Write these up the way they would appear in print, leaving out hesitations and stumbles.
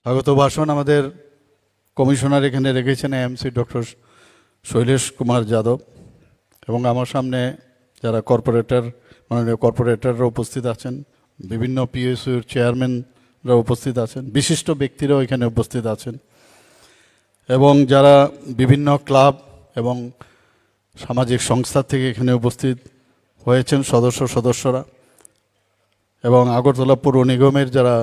স্বাগত ভাষণ আমাদের কমিশনার এখানে রেখেছেন এএমসি ডক্টর শৈলেশ কুমার যাদব এবং আমার সামনে যারা মাননীয় কর্পোরেটররা উপস্থিত আছেন, বিভিন্ন পিএসইউর চেয়ারম্যানরা উপস্থিত আছেন, বিশিষ্ট ব্যক্তিরাও এখানে উপস্থিত আছেন এবং যারা বিভিন্ন ক্লাব এবং সামাজিক সংস্থা থেকে এখানে উপস্থিত হয়েছেন সদস্যরা এবং আগরতলা পৌর নিগমের যারা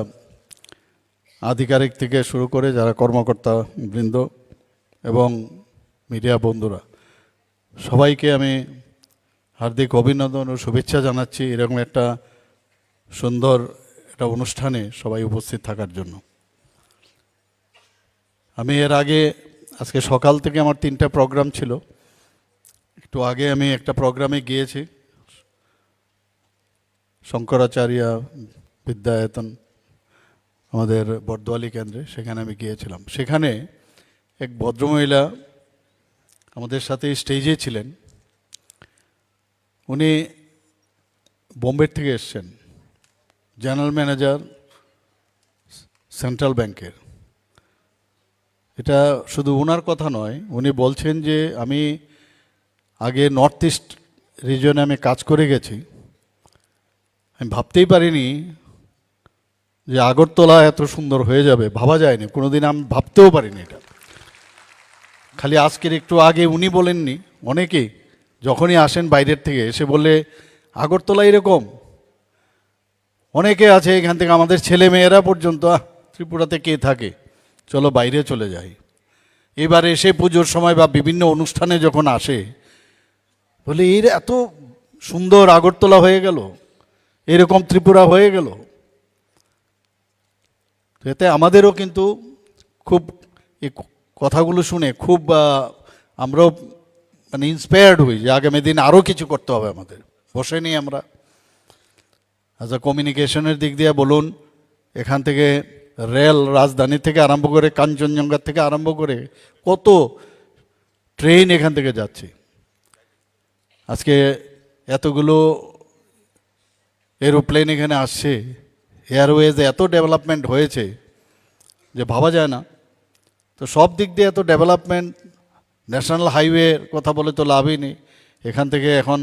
আধিকারিক থেকে শুরু করে যারা কর্মকর্তা বৃন্দ এবং মিডিয়া বন্ধুরা, সবাইকে আমি হার্দিক অভিনন্দন ও শুভেচ্ছা জানাচ্ছি এরকম একটা সুন্দর একটা অনুষ্ঠানে সবাই উপস্থিত থাকার জন্য। আমি এর আগে আজকে সকাল থেকে আমার 3টা প্রোগ্রাম ছিল। একটু আগে আমি একটা প্রোগ্রামে গিয়েছি, শঙ্করাচার্য বিদ্যায়তন আমাদের বর্দোয়ালি কেন্দ্রে, সেখানে আমি গিয়েছিলাম। সেখানে এক ভদ্রমহিলা আমাদের সাথে স্টেজে ছিলেন। উনি বোম্বে থেকে এসছেন, জেনারেল ম্যানেজার সেন্ট্রাল ব্যাংকের। এটা শুধু ওনার কথা নয়, উনি বলছেন যে আমি আগে নর্থ ইস্ট রিজনে আমি কাজ করে গেছি, আমি ভাবতেই পারিনি যে আগরতলা এত সুন্দর হয়ে যাবে, ভাবা যায়নি, কোনোদিন আমি ভাবতেও পারিনি এটা। খালি আজকের একটু আগে উনি বলেননি, অনেকেই যখনই আসেন বাইরের থেকে এসে বললে আগরতলা এরকম। অনেকে আছে এখান থেকে, আমাদের ছেলে মেয়েরা পর্যন্ত ত্রিপুরাতে কে থাকে, চলো বাইরে চলে যাই। এবার এসে পুজোর সময় বা বিভিন্ন অনুষ্ঠানে যখন আসে বলে এর এত সুন্দর আগরতলা হয়ে গেল, এরকম ত্রিপুরা হয়ে গেল। এতে আমাদেরও কিন্তু খুব এই কথাগুলো শুনে খুব আমরাও মানে ইন্সপায়ার্ড হই যে আগামী দিন আরও কিছু করতে হবে আমাদের। বসে নিই আমরা আচ্ছা, কমিউনিকেশনের দিক দিয়ে বলুন, এখান থেকে রেল রাজধানী থেকে আরম্ভ করে কাঞ্চনজঙ্ঘা থেকে আরম্ভ করে কত ট্রেন এখান থেকে যাচ্ছে। আজকে এতগুলো এরোপ্লেন এখানে আসছে, এয়ারওয়েজ এত ডেভেলপমেন্ট হয়েছে যে ভাবা যায় না। তো সব দিক দিয়ে এত ডেভেলপমেন্ট, ন্যাশনাল হাইওয়ের কথা বলে তো লাভই নেই। এখান থেকে এখন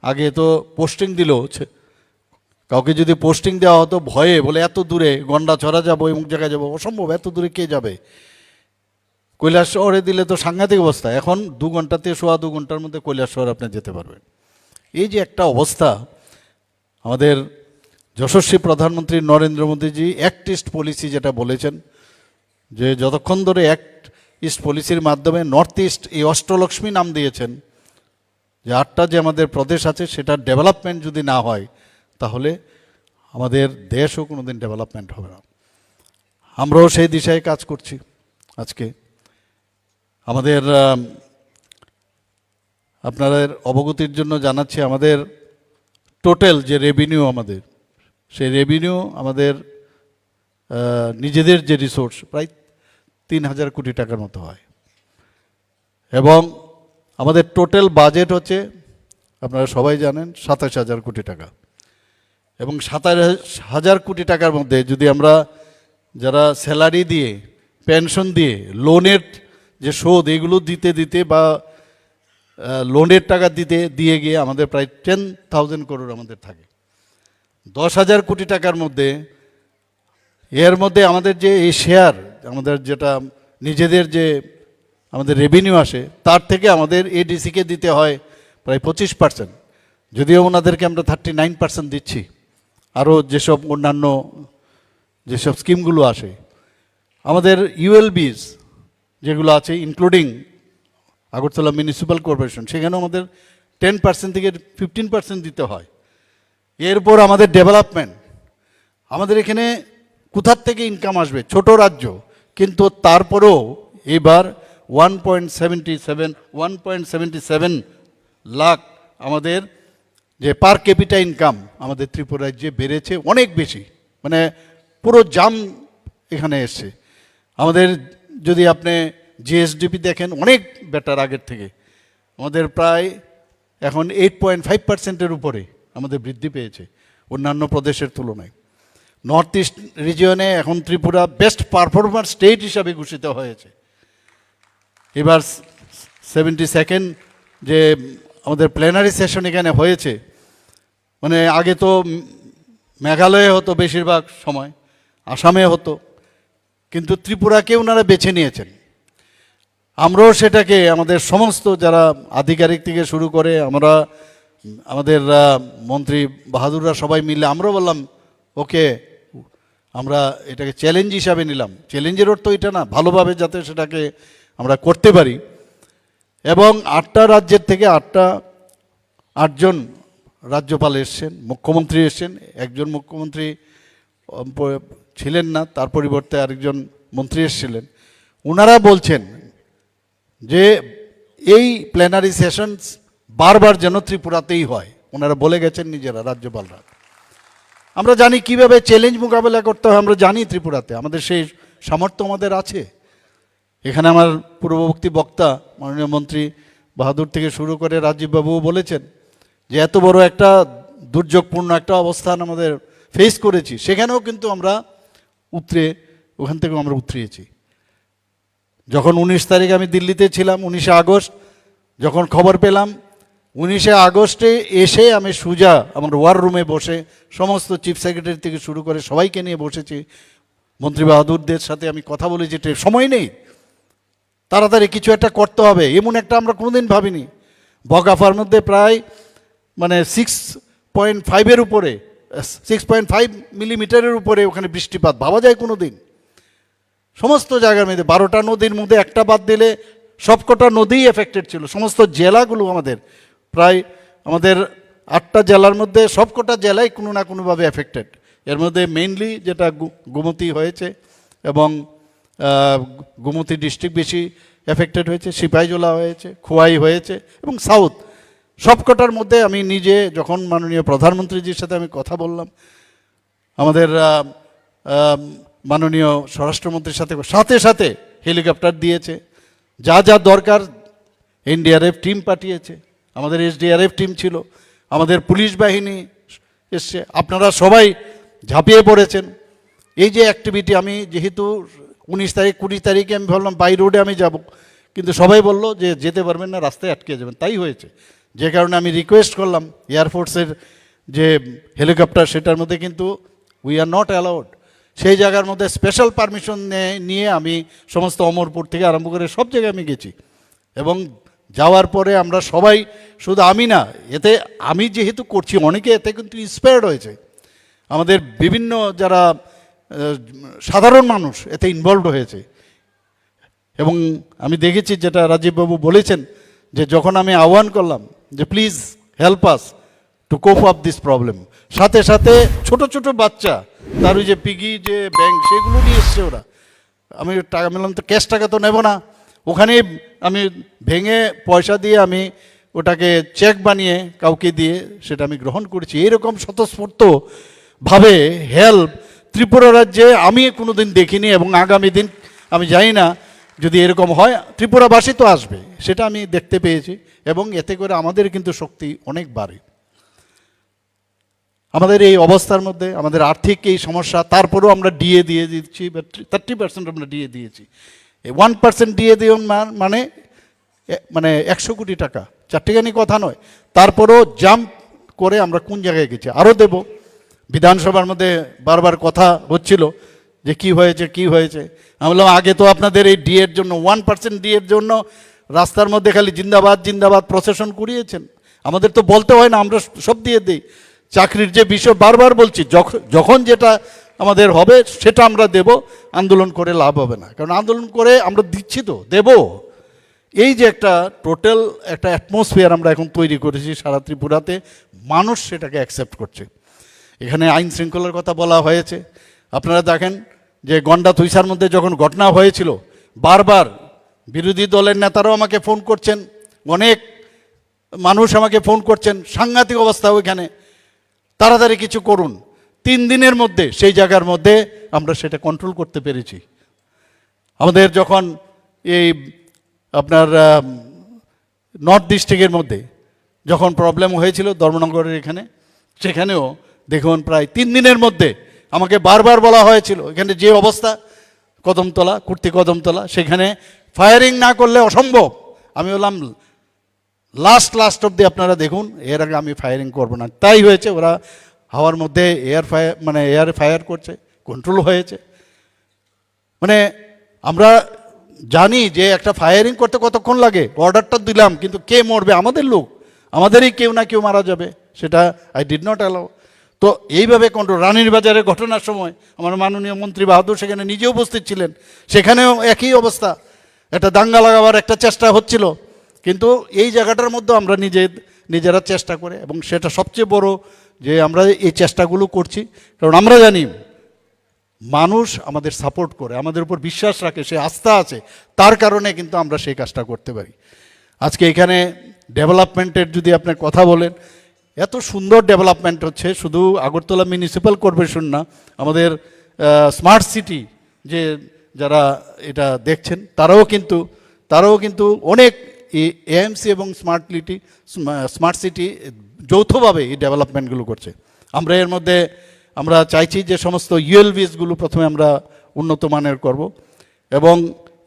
আগে তো পোস্টিং দিল, কাউকে যদি পোস্টিং দেওয়া হতো ভয়ে বলে এত দূরে গন্ডাছড়া যাবো, এমুক জায়গায় যাবো, অসম্ভব, এত দূরে কে যাবে। কৈলাসহরে দিলে তো সাংঘাতিক অবস্থা, এখন 2 ঘন্টাতে 2.25 ঘন্টার মধ্যে কৈলাসহর আপনি যেতে পারবেন। এই যে একটা অবস্থা, আমাদের যশস্বী প্রধানমন্ত্রী নরেন্দ্র মোদীজি অ্যাক্ট ইস্ট পলিসি যেটা বলেছেন, যে যতক্ষণ ধরে অ্যাক্ট ইস্ট পলিসির মাধ্যমে নর্থ ইস্ট এই অষ্টলক্ষ্মী নাম দিয়েছেন, যে 8টা যে আমাদের প্রদেশ আছে সেটার ডেভেলপমেন্ট যদি না হয় তাহলে আমাদের দেশও কোনোদিন ডেভেলপমেন্ট হবে না। আমরাও সেই দিশায় কাজ করছি। আজকে আমাদের আপনাদের অবগতির জন্য জানাচ্ছি, আমাদের টোটাল যে রেভিনিউ আমাদের, সেই রেভিনিউ আমাদের নিজেদের যে রিসোর্স প্রায় 3,000 কোটি টাকার মতো হয় এবং আমাদের টোটাল বাজেট হচ্ছে আপনারা সবাই জানেন 27,000 কোটি টাকা। এবং 27,000 কোটি টাকার মধ্যে যদি আমরা যারা স্যালারি দিয়ে, পেনশন দিয়ে, লোনের যে শোধ এগুলো দিতে দিতে বা লোনের টাকা দিয়ে গিয়ে আমাদের প্রায় 10,000 করোড় আমাদের থাকে। 10,000 কোটি টাকার মধ্যে এর মধ্যে আমাদের যে এই শেয়ার, আমাদের যেটা নিজেদের যে আমাদের রেভিনিউ আসে তার থেকে আমাদের এডিসিকে দিতে হয় প্রায় 25%, যদিও ওনাদেরকে আমরা 39% দিচ্ছি। আরও যেসব অন্যান্য যেসব স্কিমগুলো আসে, আমাদের ইউএলবিস যেগুলো আছে ইনক্লুডিং আগরতলা মিউনিসিপ্যাল কর্পোরেশন, সেখানেও আমাদের 10% থেকে 15% দিতে হয়। এরপর আমাদের ডেভেলপমেন্ট, আমাদের এখানে কোথার থেকে ইনকাম আসবে, ছোট রাজ্য কিন্তু তারপরেও এবার 1.77 লাখ আমাদের যে পার ক্যাপিটা ইনকাম আমাদের ত্রিপুরা রাজ্যে বেড়েছে, অনেক বেশি, মানে পুরো জাম এখানে এসছে। আমাদের যদি আপনি জিএসডিপি দেখেন অনেক বেটার আগের থেকে, আমাদের প্রায় এখন 8.5%-এর উপরে আমাদের বৃদ্ধি পেয়েছে অন্যান্য প্রদেশের তুলনায়। নর্থ ইস্ট রিজিয়নে এখন ত্রিপুরা বেস্ট পারফরমার স্টেট হিসাবে ঘোষিত হয়েছে। এবার 72nd যে আমাদের প্ল্যানারি সেশন এখানে হয়েছে, মানে আগে তো মেঘালয়ে হতো বেশিরভাগ সময়, আসামে হতো, কিন্তু ত্রিপুরাকে ওনারা বেছে নিয়েছেন। আমরাও সেটাকে আমাদের সমস্ত যারা আধিকারিক থেকে শুরু করে আমরা আমাদের মন্ত্রী বাহাদুররা সবাই মিলে আমরাও বললাম ওকে, আমরা এটাকে চ্যালেঞ্জ হিসাবে নিলাম। চ্যালেঞ্জের অর্থ এটা না, ভালোভাবে যাতে সেটাকে আমরা করতে পারি। এবং 8টা রাজ্যের থেকে 8জন রাজ্যপাল এসছেন, মুখ্যমন্ত্রী এসছেন। একজন মুখ্যমন্ত্রী ছিলেন না, তার পরিবর্তে আরেকজন মন্ত্রী এসেছিলেন। ওনারা বলছেন যে এই প্ল্যানারি সেশনস বারবার যেন ত্রিপুরাতেই হয়। ওনারা বলে গেছেন নিজেরা, রাজ্যপালরা। আমরা জানি কিভাবে চ্যালেঞ্জ মোকাবেলা করতে হয়, আমরা জানি ত্রিপুরাতে আমাদের সেই সামর্থ্য আমাদের আছে। এখানে আমার পূর্ববর্তী বক্তা মাননীয় মন্ত্রী বাহাদুর থেকে শুরু করে রাজীববাবুও বলেছেন যে এত বড় একটা দুর্যোগপূর্ণ একটা অবস্থান আমাদের ফেস করেছি, সেখানেও কিন্তু আমরা ওখান থেকেও আমরা উতরিয়েছি। যখন 19 তারিখ আমি দিল্লিতে ছিলাম, 19শে আগস্ট যখন খবর পেলাম, 19শে আগস্টে এসে আমি সুজা আমার ওয়ার রুমে বসে সমস্ত চিফ সেক্রেটারি থেকে শুরু করে সবাইকে নিয়ে বসেছি। মন্ত্রী বাহাদুরদের সাথে আমি কথা বলেছি, সময় নেই, তাড়াতাড়ি কিছু একটা করতে হবে। এমন একটা আমরা কোনোদিন ভাবিনি। বগাফার মধ্যে প্রায় মানে 6.5-এর উপরে, 6.5 মিলিমিটারের উপরে ওখানে বৃষ্টিপাত ভাবা যায় কোনো দিন? সমস্ত জায়গার মধ্যে 12টা নদীর মধ্যে একটা বাদ দিলে সবকটা নদীই এফেক্টেড ছিল। সমস্ত জেলাগুলো আমাদের প্রায় আমাদের 8টা জেলার মধ্যে সবকটা জেলাই কোনো না কোনোভাবে এফেক্টেড। এর মধ্যে মেইনলি যেটা গোমতী হয়েছে এবং গোমতী ডিস্ট্রিক্ট বেশি এফেক্টেড হয়েছে, সিপাহীজলা হয়েছে, খোয়াই হয়েছে এবং সাউথ। সবকটার মধ্যে আমি নিজে যখন মাননীয় প্রধানমন্ত্রীজির সাথে আমি কথা বললাম, আমাদের মাননীয় স্বরাষ্ট্রমন্ত্রীর সাথে সাথে হেলিকপ্টার দিয়েছে, যা যা দরকার এনডিআরএফ টিম পাঠিয়েছে, আমাদের এসডিআরএফ টিম ছিল, আমাদের পুলিশ বাহিনী এসছে, আপনারা সবাই ঝাঁপিয়ে পড়েছেন। এই যে অ্যাক্টিভিটি, আমি যেহেতু 19 তারিখ 20 তারিখে আমি ভাবলাম বাই রোডে আমি যাব, কিন্তু সবাই বলল যে যেতে পারবেন না, রাস্তায় আটকে যাবেন। তাই হয়েছে, যে কারণে আমি রিকোয়েস্ট করলাম এয়ারফোর্সের যে হেলিকপ্টার, সেটার মধ্যে কিন্তু উই আর নট অ্যালাউড। সেই জায়গার মধ্যে স্পেশাল পারমিশন নিয়ে আমি সমস্ত অমরপুর থেকে আরম্ভ করে সব জায়গায় আমি গেছি। এবং যাওয়ার পরে আমরা সবাই, শুধু আমি না, এতে আমি যেহেতু করছি, অনেকে এতে কিন্তু ইন্সপায়ার্ড হয়েছে। আমাদের বিভিন্ন যারা সাধারণ মানুষ এতে ইনভলভড হয়েছে। এবং আমি দেখেছি যেটা রাজীববাবু বলেছেন, যে যখন আমি আহ্বান করলাম যে please help us to cope up this problem, সাথে সাথে ছোট ছোট বাচ্চা তার ওই যে পিগি যে ব্যাংক সেগুলো নিয়ে এসছে ওরা। আমি টাকা বললাম তো ক্যাশ টাকা তো নেব না, ওখানে আমি ভেঙে পয়সা দিয়ে আমি ওটাকে চেক বানিয়ে কাউকে দিয়ে সেটা আমি গ্রহণ করেছি। এইরকম স্বতঃস্ফূর্তভাবে হেল্প ত্রিপুরা রাজ্যে আমি কোনোদিন দেখিনি, এবং আগামী দিন আমি জানি না যদি এরকম হয়, ত্রিপুরাবাসী তো আসবে, সেটা আমি দেখতে পেয়েছি। এবং এতে করে আমাদের কিন্তু শক্তি অনেক বাড়ে। আমাদের এই অবস্থার মধ্যে আমাদের আর্থিক এই সমস্যা, তারপরেও আমরা ডিএ দিয়ে দিচ্ছি, 30% আমরা ডিএ দিয়েছি। 1% ডিএ দিয়ে মানে 100 কোটি টাকা, চারটিখানি কথা নয়। তারপরেও জাম্প করে আমরা কোন জায়গায় গেছি, আরও দেব। বিধানসভার মধ্যে বারবার কথা হচ্ছিল যে কি হয়েছে। আমি বললাম আগে তো আপনাদের এই ডিএর জন্য 1% ডিএর জন্য রাস্তার মধ্যে খালি জিন্দাবাদ জিন্দাবাদ প্রসেশন করিয়েছেন। আমাদের তো বলতে হয় না, আমরা সব দিয়ে দিই। চাকরির যে বিষয় বারবার বলছি, যখন যেটা আমাদের হবে সেটা আমরা দেব, আন্দোলন করে লাভ হবে না। কারণ আন্দোলন করে আমরা দিচ্ছি তো, দেব। এই যে একটা টোটাল একটা অ্যাটমসফিয়ার আমরা এখন তৈরি করেছি সারা ত্রিপুরাতে, মানুষ সেটাকে অ্যাকসেপ্ট করছে। এখানে আইন শৃঙ্খলার কথা বলা হয়েছে। আপনারা দেখেন যে গন্ডা থুইসার মধ্যে যখন ঘটনা হয়েছিল, বারবার বিরোধী দলের নেতারাও আমাকে ফোন করছেন, অনেক মানুষ আমাকে ফোন করছেন, সাংঘাতিক অবস্থা ওইখানে, তাড়াতাড়ি কিছু করুন। 3 দিনের মধ্যে সেই জায়গার মধ্যে আমরা সেটা কন্ট্রোল করতে পেরেছি। আমাদের যখন এই আপনার নর্থ ডিস্ট্রিক্টের মধ্যে যখন প্রবলেম হয়েছিল ধর্মনগরের এখানে, সেখানেও দেখুন প্রায় 3 দিনের মধ্যে আমাকে বারবার বলা হয়েছিল এখানে যে অবস্থা কদমতলা কদমতলা সেখানে ফায়ারিং না করলে অসম্ভব। আমি বললাম লাস্ট অব্দি আপনারা দেখুন, এর আগে আমি ফায়ারিং করব না। তাই হয়েছে, ওরা হাওয়ার মধ্যে এয়ার ফায়ার করছে, কন্ট্রোল হয়েছে। মানে আমরা জানি যে একটা ফায়ারিং করতে কতক্ষণ লাগে, অর্ডারটা দিলাম কিন্তু কে মরবে? আমাদের লোক, আমাদেরই কেউ না কেউ মারা যাবে, সেটা আই ডিড নট অ্যালাউ। তো এইভাবে কন্ট্রোল। রানীর বাজারে ঘটনার সময় আমার মাননীয় মন্ত্রী বাহাদুর সেখানে নিজে উপস্থিত ছিলেন, সেখানেও একই অবস্থা, একটা দাঙ্গা লাগাবার একটা চেষ্টা হচ্ছিল। কিন্তু এই জায়গাটার মধ্যে আমরা নিজেরা চেষ্টা করে, এবং সেটা সবচেয়ে বড় যে আমরা এই চেষ্টাগুলো করছি, কারণ আমরা জানি মানুষ আমাদের সাপোর্ট করে, আমাদের উপর বিশ্বাস রাখে, সে আস্থা আছে, তার কারণে কিন্তু আমরা সেই কাজটা করতে পারি। আজকে এখানে ডেভেলপমেন্টের যদি আপনার কথা বলেন, এত সুন্দর ডেভেলপমেন্ট হচ্ছে, শুধু আগরতলা মিউনিসিপ্যাল কর্পোরেশন না, আমাদের স্মার্ট সিটি যে যারা এটা দেখছেন তারাও কিন্তু অনেক এএমসি এবং স্মার্ট সিটি যৌথভাবে এই ডেভেলপমেন্টগুলো করছে। আমরা এর মধ্যে আমরা চাইছি যে সমস্ত ইউএলবিএসগুলো প্রথমে আমরা উন্নত মানের করব, এবং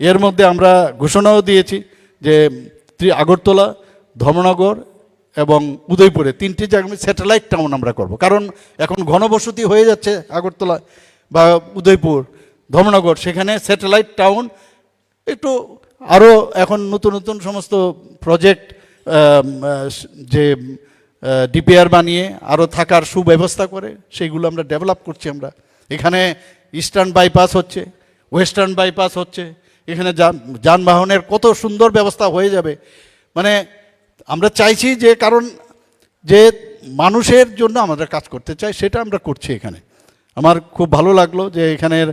এর মধ্যে আমরা ঘোষণাও দিয়েছি যে আগরতলা, ধর্মনগর এবং উদয়পুরে 3টি জায়গায় স্যাটেলাইট টাউন আমরা করব। কারণ এখন ঘনবসতি হয়ে যাচ্ছে আগরতলা বা উদয়পুর, ধর্মনগর, সেখানে স্যাটেলাইট টাউন একটু আরও এখন নতুন সমস্ত প্রজেক্ট যে ডিপিআর বানিয়ে আরও থাকার সুব্যবস্থা করে সেইগুলো আমরা ডেভেলপ করছি। আমরা এখানে ইস্টার্ন বাইপাস হচ্ছে, ওয়েস্টার্ন বাইপাস হচ্ছে, এখানে যানবাহনের কত সুন্দর ব্যবস্থা হয়ে যাবে। মানে আমরা চাইছি যে, কারণ যে মানুষের জন্য আমরা কাজ করতে চাই সেটা আমরা করছি এখানে। আমার খুব ভালো লাগলো যে এখানের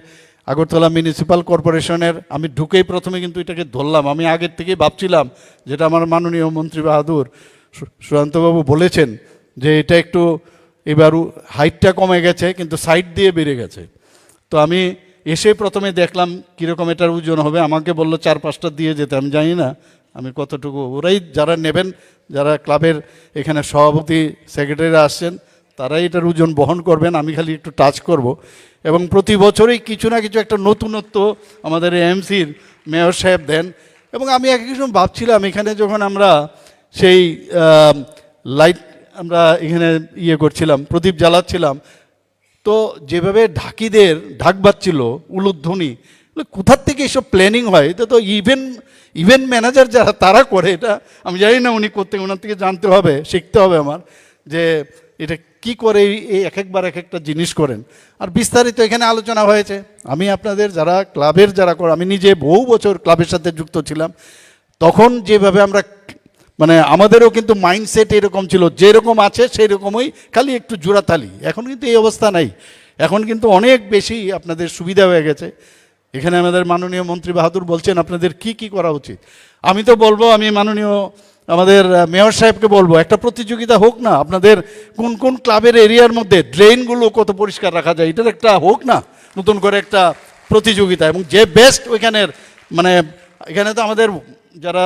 আগরতলা মিউনিসিপ্যাল কর্পোরেশনের, আমি ঢুকেই প্রথমে কিন্তু এটাকে ধরলাম, আমি আগের থেকেই ভাবছিলাম, যেটা আমার মাননীয় মন্ত্রী বাহাদুর সুশান্তবাবু বলেছেন যে এটা একটু এবার হাইটটা কমে গেছে কিন্তু সাইড দিয়ে বেড়ে গেছে। তো আমি এসে প্রথমে দেখলাম কীরকম এটার ওজন হবে, আমাকে বললো 4-5টা দিয়ে যেতে, আমি জানি না আমি কতটুকু, ওরাই যারা নেবেন, যারা ক্লাবের এখানে সভাপতি সেক্রেটারিরা আসছেন তারাই এটার ওজন বহন করবেন, আমি খালি একটু টাচ করব। এবং প্রতি বছরই কিছু না কিছু একটা নতুনত্ব আমাদের এএমসির মেয়র সাহেব দেন। এবং আমি এক সময় ভাবছিলাম এখানে যখন আমরা সেই লাইট আমরা এখানে করছিলাম, প্রদীপ জ্বালাচ্ছিলাম, তো যেভাবে ঢাকিদের ঢাক বাজছিল, উলুধ্বনি, কোথার থেকে এসব প্ল্যানিং হয়? এটা তো ইভেন্ট ম্যানেজার যারা তারা করে, এটা আমি জানি না, উনি করতে, ওনার থেকে জানতে হবে, শিখতে হবে আমার, যে এটা কি করে এই একবার এক একটা জিনিস করেন। আর বিস্তারিত এখানে আলোচনা হয়েছে। আমি আপনাদের যারা ক্লাবের যারা করে, আমি নিজে বহু বছর ক্লাবের সাথে যুক্ত ছিলাম, তখন যেভাবে আমরা মানে আমাদেরও কিন্তু মাইন্ডসেট এরকম ছিল, যেরকম আছে সেই রকমই, খালি একটু জোড়াতালি। এখন কিন্তু এই অবস্থা নাই, এখন কিন্তু অনেক বেশি আপনাদের সুবিধা হয়ে গেছে। এখানে আমাদের মাননীয় মন্ত্রী বাহাদুর বলছেন আপনাদের কি করা উচিত। আমি তো বলবো, আমি মাননীয় আমাদের মেয়র সাহেবকে বলবো, একটা প্রতিযোগিতা হোক না, আপনাদের কোন ক্লাবের এরিয়ার মধ্যে ড্রেনগুলো কত পরিষ্কার রাখা যায়, এটার একটা হোক না নতুন করে একটা প্রতিযোগিতা। এবং যে বেস্ট ওইখানের, মানে এখানে তো আমাদের যারা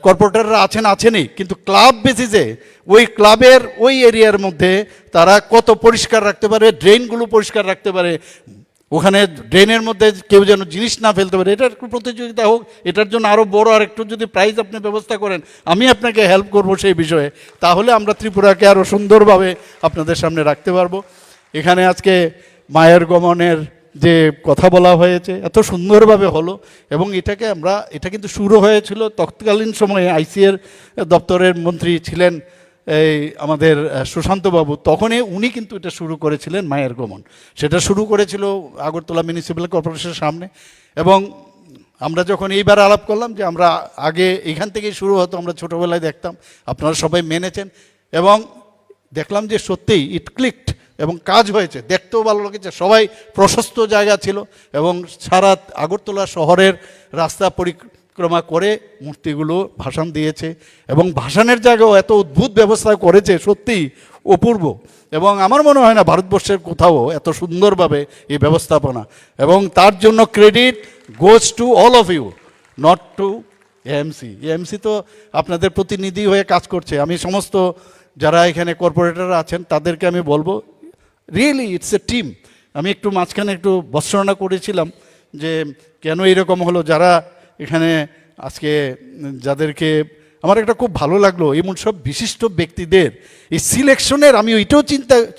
কর্পোরেটররা আছেনই, কিন্তু ক্লাব বেসিসে ওই ক্লাবের ওই এরিয়ার মধ্যে তারা কত পরিষ্কার রাখতে পারে, ড্রেনগুলো পরিষ্কার রাখতে পারে, ওখানে ড্রেনের মধ্যে কেউ যেন জিনিস না ফেলতে পারে, এটার একটু প্রতিযোগিতা হোক। এটার জন্য আরও বড় আর একটু যদি প্রাইজ আপনি ব্যবস্থা করেন, আমি আপনাকে হেল্প করব সেই বিষয়ে, তাহলে আমরা ত্রিপুরাকে আরও সুন্দরভাবে আপনাদের সামনে রাখতে পারবো। এখানে আজকে মায়ের গমনের যে কথা বলা হয়েছে এত সুন্দরভাবে হলো, এবং এটা কিন্তু শুরু হয়েছিল তৎকালীন সময়ে আইসিএর দপ্তরের মন্ত্রী ছিলেন এই আমাদের সুশান্তবাবু, তখনই উনি কিন্তু এটা শুরু করেছিলেন মায়ের গমন। সেটা শুরু করেছিল আগরতলা মিউনিসিপ্যাল কর্পোরেশনের সামনে। এবং আমরা যখন এইবার আলাপ করলাম যে আমরা আগে এখান থেকেই শুরু হতো, আমরা ছোটোবেলায় দেখতাম, আপনারা সবাই মেনেছেন, এবং দেখলাম যে সত্যিই ইট ক্লিকড এবং কাজ হয়েছে, দেখতেও ভালো লেগেছে, সবাই প্রশস্ত জায়গা ছিল, এবং সারা আগরতলা শহরের রাস্তা পরিক্রমা করে মূর্তিগুলো ভাসান দিয়েছে, এবং ভাসানের জায়গাও এত অদ্ভুত ব্যবস্থা করেছে, সত্যিই অপূর্ব। এবং আমার মনে হয় না ভারতবর্ষের কোথাও এত সুন্দরভাবে এই ব্যবস্থাপনা, এবং তার জন্য credit goes to all of you, not to AMC তো আপনাদের প্রতিনিধি হয়ে কাজ করছে। আমি সমস্ত যারা এখানে কর্পোরেটর আছেন তাদেরকে আমি বলবো, রিয়েলি ইটস এ টিম। আমি একটু মাঝখানে একটু বর্ণনা করেছিলাম যে কেন এরকম হলো, যারা এখানে আজকে যাদেরকে আমার একটা খুব ভালো লাগলো, এমন সব বিশিষ্ট ব্যক্তিদের এই সিলেকশনের আমি ওইটাও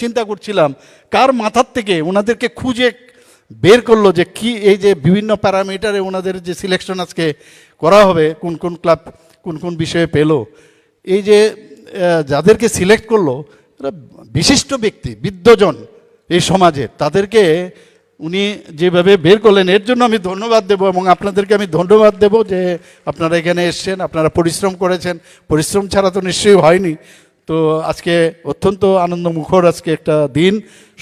চিন্তা করছিলাম কার মাথার থেকে ওনাদেরকে খুঁজে বের করলো যে কি এই যে বিভিন্ন প্যারামিটারে ওনাদের যে সিলেকশন আজকে করা হবে, কোন কোন ক্লাব কোন কোন বিষয়ে পেলো, এই যে যাদেরকে সিলেক্ট করলো এরা বিশিষ্ট ব্যক্তি, বিদ্বজন এই সমাজে, তাদেরকে উনি যেভাবে বের করলেন এর জন্য আমি ধন্যবাদ দেব এবং আপনাদেরকে আমি ধন্যবাদ দেব যে আপনারা এখানে এসছেন, আপনারা পরিশ্রম করেছেন, পরিশ্রম ছাড়া তো নিশ্চয়ই হয়নি। তো আজকে অত্যন্ত আনন্দমুখর আজকে একটা দিন,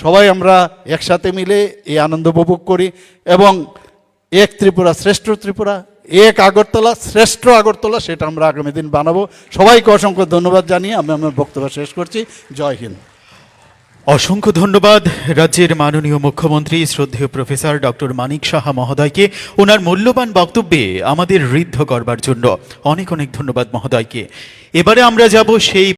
সবাই আমরা একসাথে মিলে এই আনন্দ উপভোগ করি এবং এক ত্রিপুরা শ্রেষ্ঠ ত্রিপুরা, এক আগরতলা শ্রেষ্ঠ আগরতলা, সেটা আমরা আগামী দিন বানাবো। সবাইকে অসংখ্য ধন্যবাদ জানিয়ে আমি আমার বক্তব্য শেষ করছি। জয় হিন্দ। অসংখ্য ধন্যবাদ রাজ্যের মাননীয় মুখ্যমন্ত্রী শ্রদ্ধেয় প্রফেসর ডক্টর মানিক সাহা মহোদয়কে ওনার মূল্যবান বক্তব্যে আমাদের ঋদ্ধ করবার জন্য। অনেক অনেক ধন্যবাদ মহোদয়কে। এবারে আমরা যাব সেই